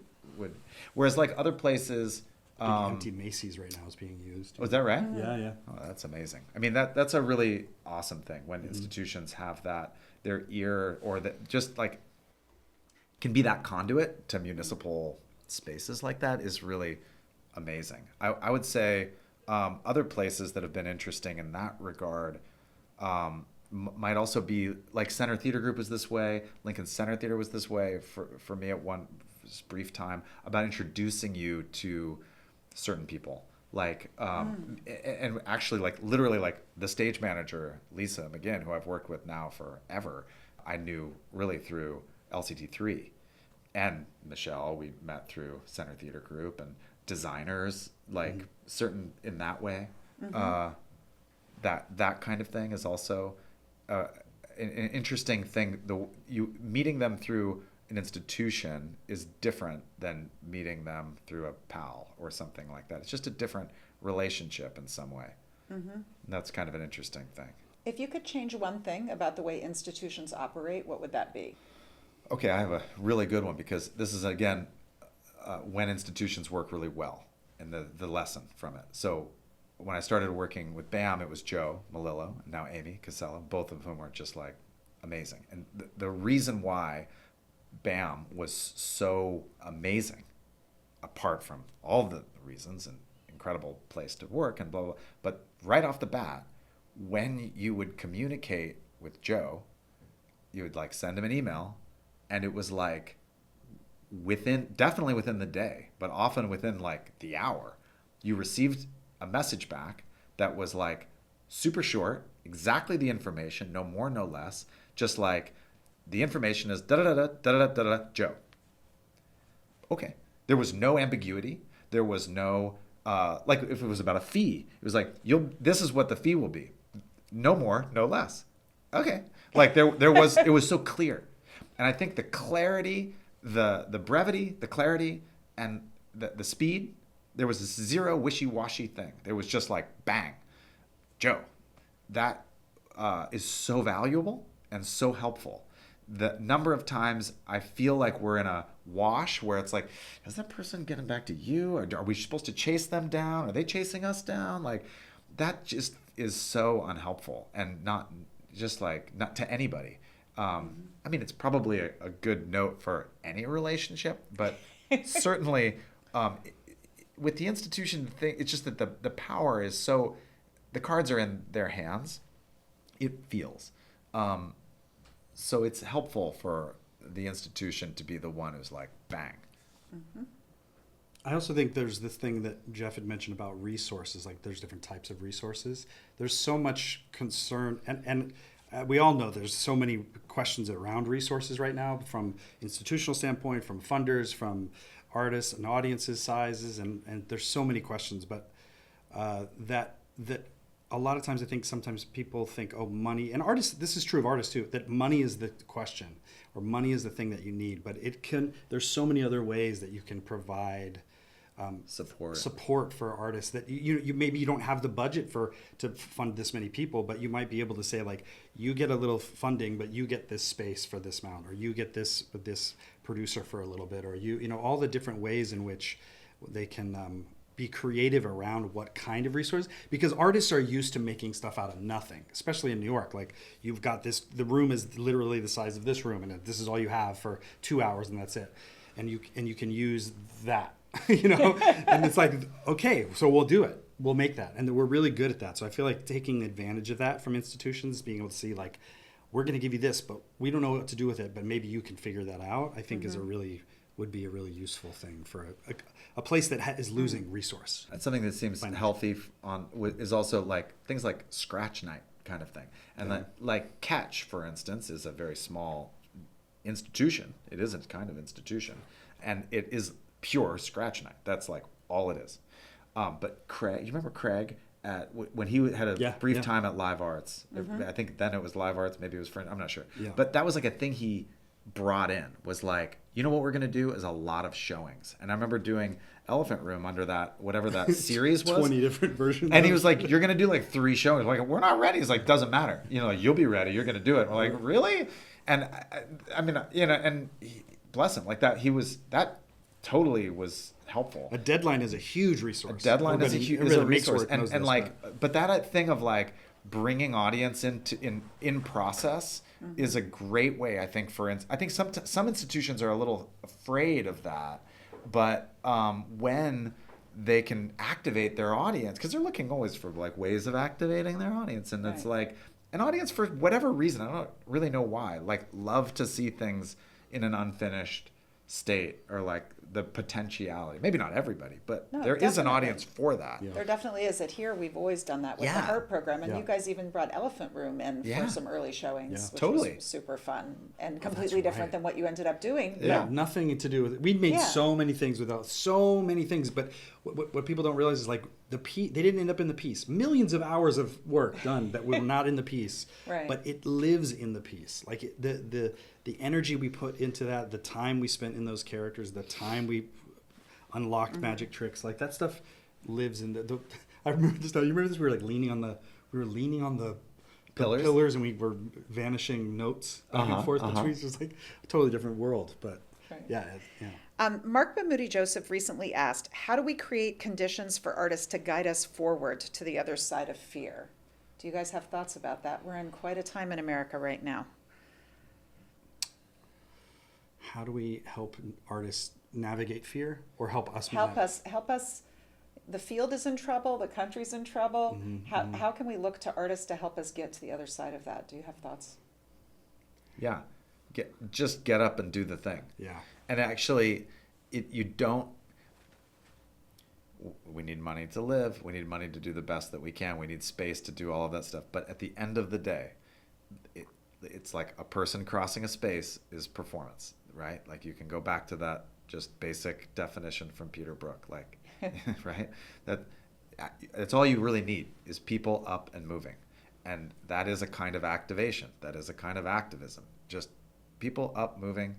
whereas like other places. Big empty Macy's right now is being used. Oh, is that right? Yeah. Oh, that's amazing. I mean, that's a really awesome thing when institutions have that, their ear, or that just like can be that conduit to municipal spaces like that is really amazing. I would say other places that have been interesting in that regard might also be like Center Theater Group was this way. Lincoln Center Theater was this way for me at one brief time, about introducing you to certain people, like and actually like literally like the stage manager Lisa McGinn, who I've worked with now forever, I knew really through LCT3, and Michelle we met through Center Theater Group, and designers like certain in that way. That kind of thing is also an interesting thing. You meeting them through an institution is different than meeting them through a pal or something like that. It's just a different relationship in some way. And that's kind of an interesting thing. If you could change one thing about the way institutions operate, what would that be? Okay, I have a really good one, because this is, again, when institutions work really well, and the lesson from it. So when I started working with BAM, it was Joe Malillo and now Amy Casella, both of whom are just like amazing. And the reason why BAM was so amazing, apart from all the reasons, and incredible place to work and blah, blah, blah, but right off the bat, when you would communicate with Joe, you would like send him an email, and it was like definitely within the day, but often within like the hour, you received a message back that was like super short, exactly the information, no more, no less, just like, the information is da-da-da-da-da-da-da-da, Joe. Okay. There was no ambiguity. There was no, like if it was about a fee, it was like, this is what the fee will be. No more, no less. Okay. Like it was so clear. And I think the clarity, the brevity, the clarity, and the speed, there was this zero wishy-washy thing. There was just like, bang, Joe. That is so valuable and so helpful. The number of times I feel like we're in a wash where it's like, is that person getting back to you? Or are we supposed to chase them down? Are they chasing us down? Like, that just is so unhelpful, and not to anybody. I mean, it's probably a good note for any relationship, but certainly with the institution thing, it's just that the power is so, the cards are in their hands, it feels. So it's helpful for the institution to be the one who's like, bang. I also think there's this thing that Geoff had mentioned about resources, like there's different types of resources. There's so much concern, and we all know there's so many questions around resources right now, from institutional standpoint, from funders, from artists and audiences sizes, and there's so many questions, but that a lot of times I think sometimes people think, oh, money, and artists, this is true of artists too, that money is the question, or money is the thing that you need, but there's so many other ways that you can provide support for artists, that you maybe you don't have the budget to fund this many people, but you might be able to say, like, you get a little funding, but you get this space for this amount, or you get this with this producer for a little bit, or you know all the different ways in which they can be creative around what kind of resources, because artists are used to making stuff out of nothing, especially in New York. Like, you've got the room is literally the size of this room, and this is all you have for 2 hours, and that's it, and you can use that. You know, and it's like, okay, so we'll do it. We'll make that. And we're really good at that. So I feel like taking advantage of that from institutions, being able to see, like, we're going to give you this, but we don't know what to do with it, but maybe you can figure that out, I think would be a really useful thing for a place that is losing resource. That's something that seems healthy is also like things like scratch night kind of thing. And like Catch, for instance, is a very small institution. It is a kind of institution. And it is pure scratch night. That's like all it is. But Craig, you remember Craig when he had a brief time at Live Arts? I think then it was Live Arts, maybe it was Fringe, I'm not sure. Yeah. But that was like a thing he brought in, was like, you know what we're going to do is a lot of showings. And I remember doing Elephant Room under that, whatever that series was. 20 different versions. And he was like, you're going to do like 3 showings. We're like, we're not ready. He's like, doesn't matter. You know, like, you'll be ready. You're going to do it. We're like, really? And I mean, and bless him, like that totally was helpful. A deadline is a huge resource. A deadline is a resource, and like, that. but that thing of like bringing audience in process is a great way, I think. I think some institutions are a little afraid of that, but when they can activate their audience, because they're looking always for like ways of activating their audience, and it's like an audience, for whatever reason, I don't really know why, like love to see things in an unfinished state, or like the potentiality. Maybe not everybody, but there is an audience for that. There definitely is. At here, we've always done that with the art program, and you guys even brought Elephant Room in for some early showings, which was super fun and completely different than what you ended up doing. Nothing to do with it. We'd made so many things without so many things, but what people don't realize is like they didn't end up in the piece. Millions of hours of work done that were not in the piece, but it lives in the piece. Like the energy we put into that, the time we spent in those characters, the time we unlocked magic tricks, like that stuff lives in the I remember this. You remember this? We were leaning on the pillars, and we were vanishing notes back and forth between. It was like a totally different world, but yeah. Mark Bamoudi Joseph recently asked, how do we create conditions for artists to guide us forward to the other side of fear? Do you guys have thoughts about that? We're in quite a time in America right now. How do we help artists navigate fear, or help us? Help us. The field is in trouble. The country's in trouble. How can we look to artists to help us get to the other side of that? Do you have thoughts? Yeah, just get up and do the thing. Yeah. And actually, you don't. We need money to live. We need money to do the best that we can. We need space to do all of that stuff. But at the end of the day, it's like a person crossing a space is performance, right? Like you can go back to that just basic definition from Peter Brook, like, right? That's all you really need is people up and moving. And that is a kind of activation. That is a kind of activism. Just people up, moving,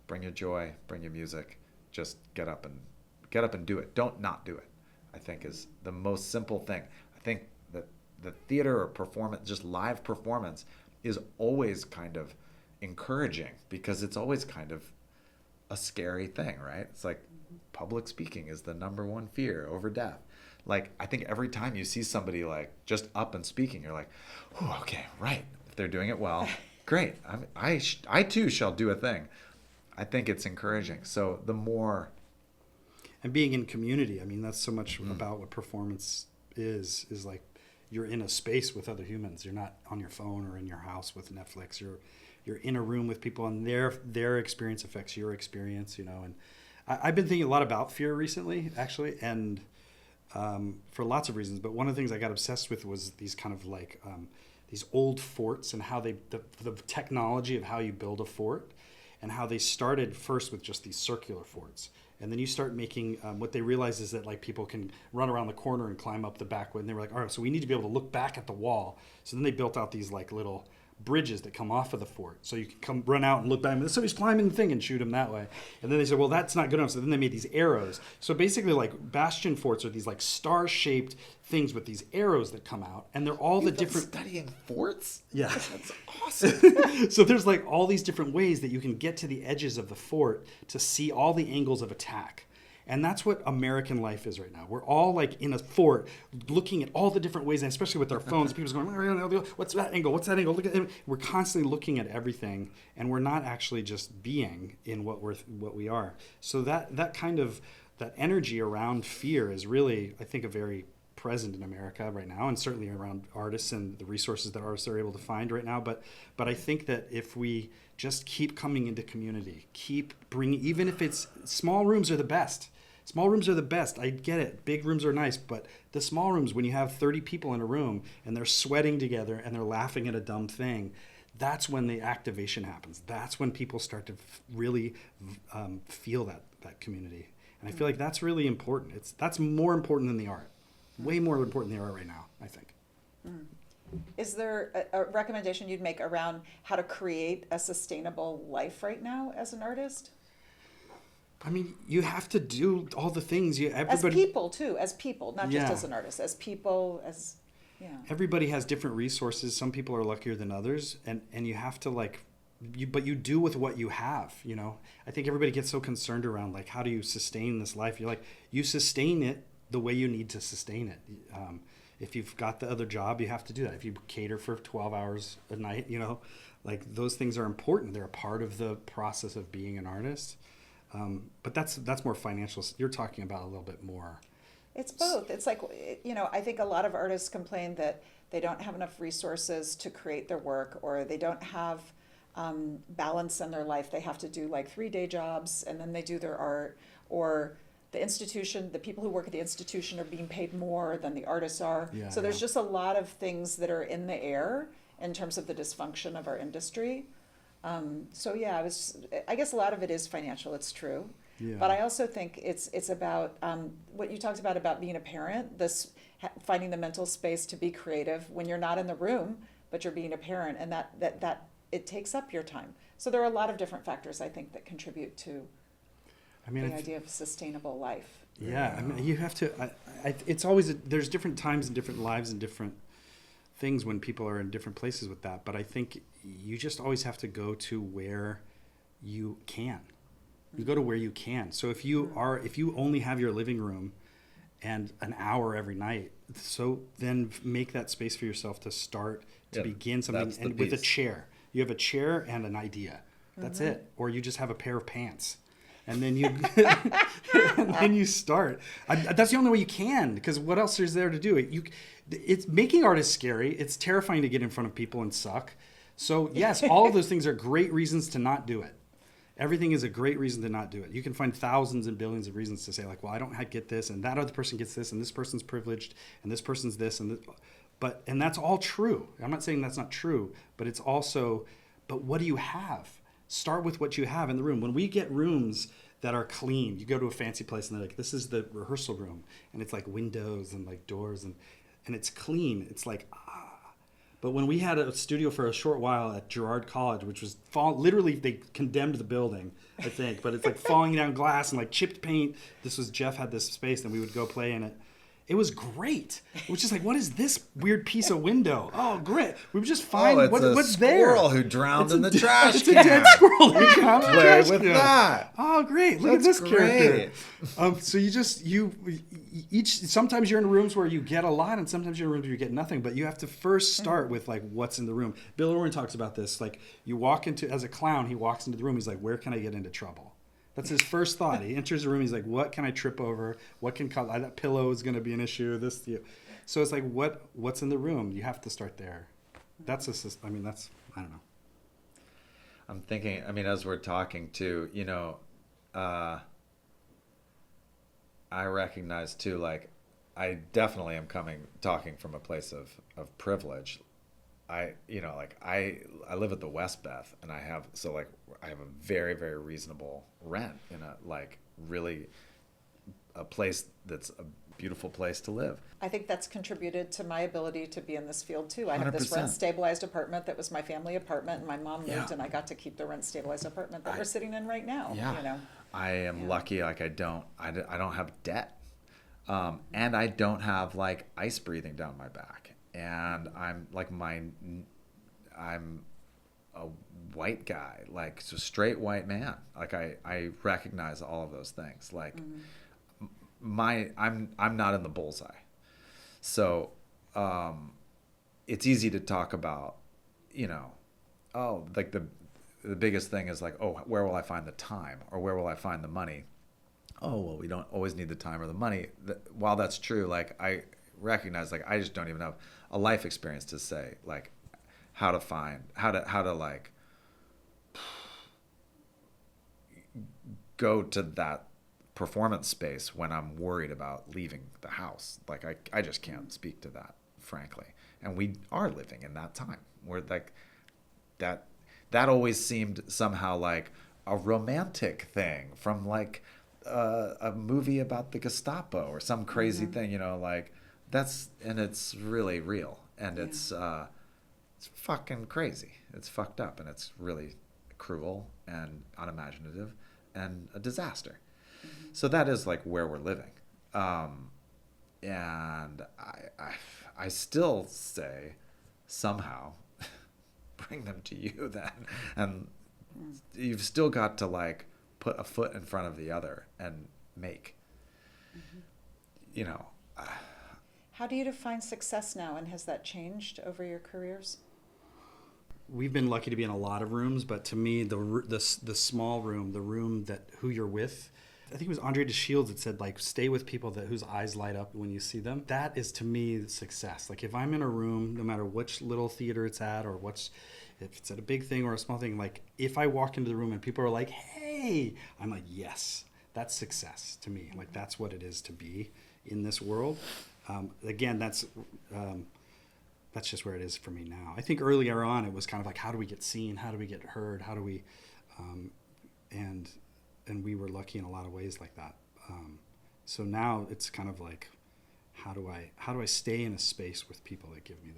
bring your joy, bring your music, just get up and do it. Don't not do it, I think, is the most simple thing. I think that the theater or performance, just live performance, is always kind of encouraging, because it's always kind of a scary thing, right? It's like public speaking is the number one fear over death. Like, I think every time you see somebody like just up and speaking, you're like, oh, okay, right. If they're doing it well, great. I too shall do a thing. I think it's encouraging. So the more... And being in community, I mean, that's so much about what performance is like you're in a space with other humans. You're not on your phone or in your house with Netflix. You're in a room with people, and their experience affects your experience, And I've been thinking a lot about fear recently, actually, and for lots of reasons. But one of the things I got obsessed with was these kind of like these old forts, and how the technology of how you build a fort, and how they started first with just these circular forts. And then you start making, what they realize is that like people can run around the corner and climb up the back way. And they were like, all right, so we need to be able to look back at the wall. So then they built out these like little bridges that come off of the fort. So you can run out and look back, and somebody's climbing the thing, and shoot him that way. And then they said, well, that's not good enough. So then they made these arrows. So basically like bastion forts are these like star-shaped things with these arrows that come out. And they're all the different... studying forts? Yeah. That's awesome. So there's like all these different ways that you can get to the edges of the fort to see all the angles of attack. And that's what American life is right now. We're all like in a fort looking at all the different ways, and especially with our phones, people's going, what's that angle? What's that angle? Look at it. We're constantly looking at everything, and we're not actually just being in what we are. So that kind of that energy around fear is really, I think, a very present in America right now, and certainly around artists and the resources that artists are able to find right now. But I think that if we just keep coming into community, keep bringing, even if it's small rooms are the best. Small rooms are the best. I get it. Big rooms are nice, but the small rooms, when you have 30 people in a room and they're sweating together and they're laughing at a dumb thing, that's when the activation happens. That's when people start to really feel that community. And I feel like that's really important. That's more important than the art. Way more important than the art right now, I think. Is there a recommendation you'd make around how to create a sustainable life right now as an artist? I mean, you have to do all the things. As people, too. As people, not just as an artist. As people, Everybody has different resources. Some people are luckier than others. And you have to, like, but you do with what you have, you know. I think everybody gets so concerned around like, how do you sustain this life? You're like, you sustain it the way you need to sustain it. If you've got the other job, you have to do that. If you cater for 12 hours a night, you know, like those things are important. They're a part of the process of being an artist. But that's more financial. You're talking about a little bit more. It's both. It's like, you know, I think a lot of artists complain that they don't have enough resources to create their work, or they don't have balance in their life. They have to do like 3-day jobs and then they do their art, or the people who work at the institution are being paid more than the artists are. Yeah, so there's just a lot of things that are in the air in terms of the dysfunction of our industry. So yeah, I guess a lot of it is financial, it's true. Yeah. But I also think it's about what you talked about being a parent, finding the mental space to be creative when you're not in the room, but you're being a parent, and that it takes up your time. So there are a lot of different factors, I think, that contribute to the idea of sustainable life. Yeah, I mean, you have to. It's always there's different times and different lives and different things when people are in different places with that. But I think you just always have to go to where you can. You go to where you can. So if you only have your living room and an hour every night, so then make that space for yourself to start to begin something, and with a chair. You have a chair and an idea. That's it. Or you just have a pair of pants. And then you and then you start. That's the only way you can, because what else is there to do? It's making art is scary. It's terrifying to get in front of people and suck. So yes, all of those things are great reasons to not do it. Everything is a great reason to not do it. You can find thousands and billions of reasons to say like, well, I don't get this, and that other person gets this, and this person's privileged, and this person's this, and this. And that's all true. I'm not saying that's not true, but it's also, but what do you have? Start with what you have in the room. When we get rooms that are clean, you go to a fancy place and they're like, this is the rehearsal room, and it's like windows and like doors and it's clean. It's like, But when we had a studio for a short while at Girard College, which was literally they condemned the building, I think, but it's like falling down glass and like chipped paint. Jeff had this space and we would go play in it. It was great. It was just like, what is this weird piece of window? Oh, great. We would just find what's there. Squirrel who drowned in the trash It's can. a dead squirrel who drowned in the trash Play with can. that. Oh, great. Look That's at this character. great. So sometimes you're in rooms where you get a lot and sometimes you're in rooms where you get nothing, but you have to first start with like what's in the room. Bill Oren talks about this. Like you walk into, as a clown, he walks into the room. He's like, where can I get into trouble? That's his first thought. He enters the room. He's like, what can I trip over? What can cause that pillow is going to be an issue? So it's like, what's in the room? You have to start there. I don't know. I'm thinking, as we're talking too, I recognize too, like, I definitely am talking from a place of privilege. I live at the West Beth, and I have a very, very reasonable rent in a place that's a beautiful place to live. I think that's contributed to my ability to be in this field too. I have this 100%. rent-stabilized apartment that was my family apartment, and my mom moved, and I got to keep the rent-stabilized apartment that we're sitting in right now. Yeah. I am lucky. Like I don't have debt, and I don't have like ice breathing down my back. And I'm a white guy, like so straight white man. Like I recognize all of those things. Like I'm not in the bullseye. So it's easy to talk about, like the biggest thing is like, oh, where will I find the time, or where will I find the money? Oh, well, we don't always need the time or the money. While that's true, like I recognize, like I just don't even have a life experience to say like how to like go to that performance space when I'm worried about leaving the house. Like I just can't speak to that, frankly. And we are living in that time where like that always seemed somehow like a romantic thing from like a movie about the Gestapo or some crazy thing, like and it's really real, and it's fucking crazy. It's fucked up, and it's really cruel and unimaginative and a disaster. So that is like where we're living. And I still say somehow bring them to you then. And you've still got to like put a foot in front of the other and make, you know. How do you define success now, and has that changed over your careers? We've been lucky to be in a lot of rooms, but to me, the small room, the room that who you're with, I think it was Andre DeShields that said, like, stay with people whose eyes light up when you see them. That is, to me, success. Like, if I'm in a room, no matter which little theater it's at or if it's at a big thing or a small thing, like, if I walk into the room and people are like, hey, I'm like, yes, that's success to me. Like, that's what it is to be in this world. Again, that's just where it is for me now. I think earlier on, it was kind of like, how do we get seen? How do we get heard? How do we, and we were lucky in a lot of ways like that. So now it's kind of like, how do I stay in a space with people that give me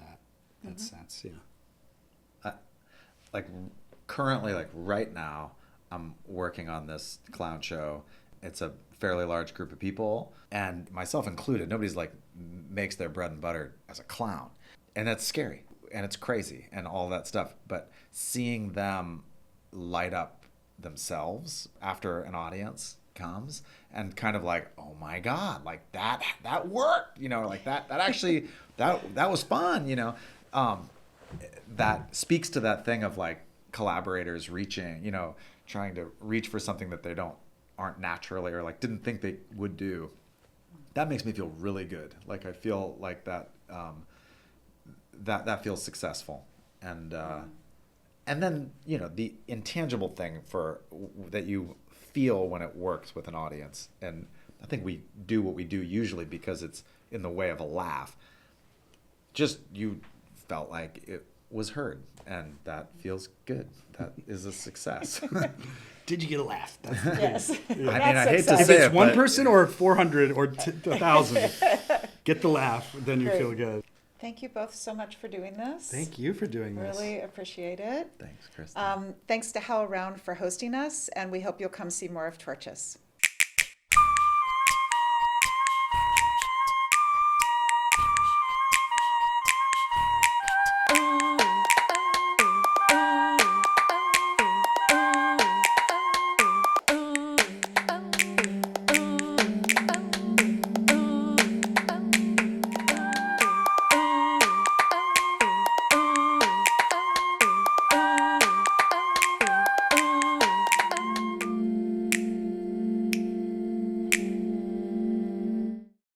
that sense? Yeah. Like currently, like right now, I'm working on this clown show. It's a fairly large group of people, and myself included. Nobody's like makes their bread and butter as a clown, and that's scary and it's crazy and all that stuff. But seeing them light up themselves after an audience comes and kind of like, oh my God, like that worked, you know, like that actually that was fun, you know. That speaks to that thing of like collaborators reaching, you know, trying to reach for something that they aren't naturally or like didn't think they would do. That makes me feel really good. Like I feel like that that feels successful. And then, you know, the intangible thing that you feel when it works with an audience. And I think we do what we do usually because it's in the way of a laugh. Just you felt like it was heard, and that feels good. That is a success. Did you get a laugh? That's Yes. I mean, I hate to if say it's it, one but person or 400 or 1,000, get the laugh, then you Great. feel good. Thank you both so much for doing this. Thank you for doing this. Really appreciate it. thanks, Kristen. Thanks to HowlRound for hosting us, and we hope you'll come see more of Torches.